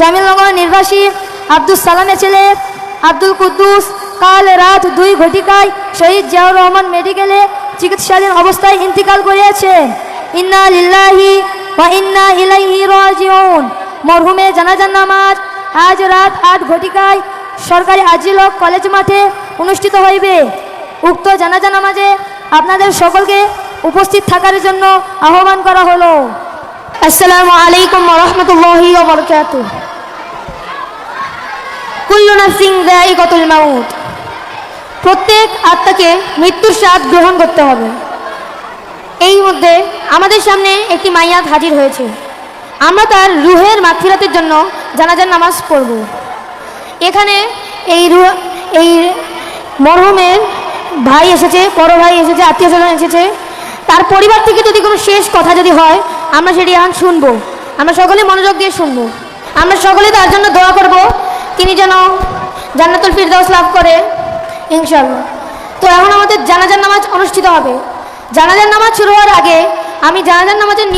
জামিলনগর নির্বাসী আব্দুল সালামের ছেলে আব্দুল কুদ্দুস কাল রাত 2 ঘটিকায় শহীদ জিয়াউর রহমান মেডিকেলে চিকিৎসাধীন অবস্থায় ইন্তিকাল করিয়াছে। ইন্না লিল্লাহি ওয়া ইন্না ইলাইহি রাজিউন। মরহুমের জানাজার নামাজ আজ রাত 8 ঘটিকায় সরকারি আজিল কলেজ মাঠে অনুষ্ঠিত হইবে। উক্ত জানাজা নামাজে আপনাদের সকলকে উপস্থিত থাকার জন্য আহ্বান করা হলো। আসসালামু আলাইকুম ওয়া রাহমাতুল্লাহি ওয়া বারাকাতুহু। কুল্লু নাফসিন যায়িকাতুল মাউত। প্রত্যেক আত্মাকে মৃত্যুর স্বাদ গ্রহণ করতে হবে। এই মধ্যে আমাদের সামনে একটি মাইয়াত হাজির হয়েছে। আমরা তার রুহের মাগফিরাতের জন্য জানাজার নামাজ পড়ব। এখানে এই মরহুমের ভাই এসেছে, বড় ভাই এসেছে, আত্মীয় স্বজন এসেছে। তার পরিবার থেকে যদি কোনো শেষ কথা যদি হয় আমরা সেটি এখন শুনবো। আমরা সকলে মনোযোগ দিয়ে শুনবো। আমরা সকলে তার জন্য দোয়া করব, তিনি যেন জান্নাতুল ফিরদাউস লাভ করে ইনশাআল্লাহ। তো এখন আমাদের জানাজার নামাজ অনুষ্ঠিত হবে। জানাজার নামাজ শুরু হওয়ার আগে আমি জানাজার নামাজের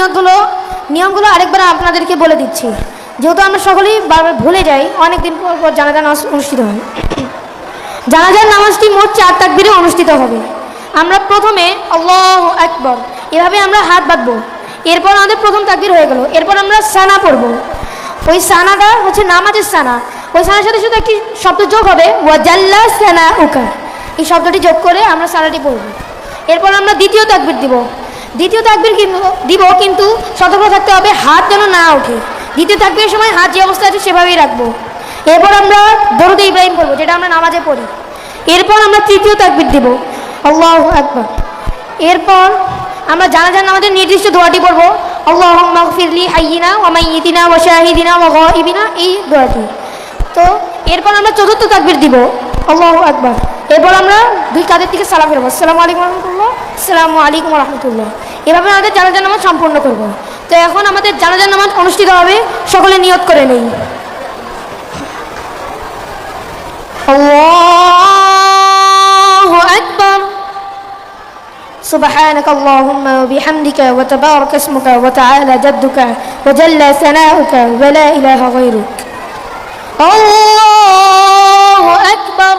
নিয়মগুলো আরেকবার আপনাদেরকে বলে দিচ্ছি, যেহেতু আমরা সকলেই বারবার ভুলে যাই। অনেকদিন পর পর জানাজার নামাজ অনুষ্ঠিত হয়। জানাজার নামাজটি মোট 4 তাকবীরে অনুষ্ঠিত হবে। আমরা প্রথমে আল্লাহু আকবার এভাবে আমরা হাত বাঁধবো। এরপর আমাদের প্রথম তাকবীর হয়ে গেল। এরপর আমরা সানা পড়ব। ওই সানাটা হচ্ছে নামাজের সানা। ওই সানার সাথে সাথে একটি শব্দ যোগ হবে, ওয়াজাল্লা সানাউকা। এই শব্দটি যোগ করে আমরা সানাটি পড়ব। এরপর আমরা দ্বিতীয় তাকবীর দিব। দ্বিতীয় তাকবীর কিন্তু সতর্ক থাকতে হবে হাত যেন না ওঠে। দ্বিতীয় তাকবীরের সময় হাত যে অবস্থা আছে সেভাবেই রাখবো। এরপর আমরা দরুদ ইব্রাহিম পড়ব, যেটা আমরা নামাজে পড়ি। এরপর আমরা তৃতীয় তাকবীর দিব, আল্লাহু আকবার। এরপর আমরা জানাজার নামাজের নির্দিষ্ট দোয়াটি পড়ব, আল্লাহুম্মা গফিরলি হাইয়িনা ওয়া মাইয়িতিনা ওয়া শাহিদিনা ওয়া গায়িবিনা, এই দোয়াটি। তো এরপর আমরা চতুর্থ তাকবীর দিব, আল্লাহু আকবার। এরপর আমরা 2 কাঁধের দিকে সালাম ফেরবো, আসসালামু আলাইকুম ওয়া রাহমাতুল্লাহ, আসসালামু আলাইকুম ওয়া রাহমাতুল্লাহ। এভাবে আমাদের জানাজার নামাজ সম্পূর্ণ করব। তো এখন আমাদের জানাজার নামাজ অনুষ্ঠিত হবে। সকলে নিয়ত করে নেই। আল্লাহু আকবার। سبحانك اللهم وبحمدك وتبارك اسمك وتعالى جدك وجل ثناؤك ولا إله غيرك. الله أكبر.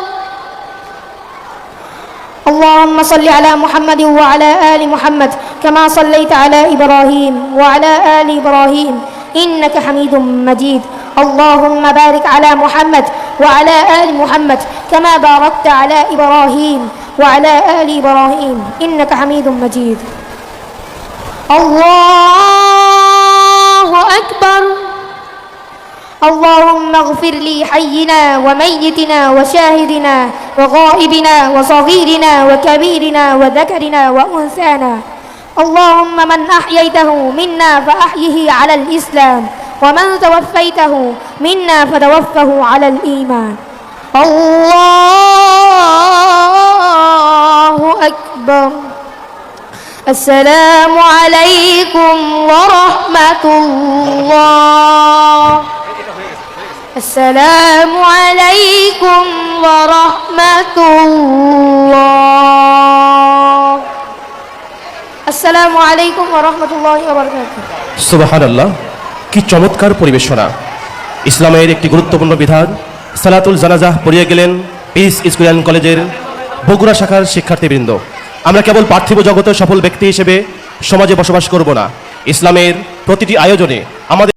اللهم صل على محمد وعلى آل محمد كما صليت على إبراهيم وعلى آل إبراهيم إنك حميد مجيد. اللهم بارك على محمد وعلى آل محمد كما باركت على إبراهيم وعلى آل إبراهيم إنك حميد مجيد. الله أكبر. اللهم اغفر لي حينا وميتنا وشاهدنا وغائبنا وصغيرنا وكبيرنا وذكرنا وأنثانا. اللهم من أحييته منا فأحيه على الإسلام ومن توفيته منا فتوفه على الإيمان. الله أكبر. السلام عليكم ورحمة الله. السلام عليكم ورحمة الله. السلام عليكم ورحمة الله وبركاته. সুবহানাল্লাহ, কি চমৎকার পরিবেশনা! ইসলামের একটি গুরুত্বপূর্ণ বিধান সালাতুল জানাজাহ পড়িয়ে গেলেন পিস স্কুল অ্যান্ড কলেজের বগুড়া শাখার শিক্ষার্থীবৃন্দ। আমরা কেবল পার্থিব জগতের সফল ব্যক্তি হিসেবে সমাজে বসবাস করব না, ইসলামের প্রতিটি আয়োজনে আমাদের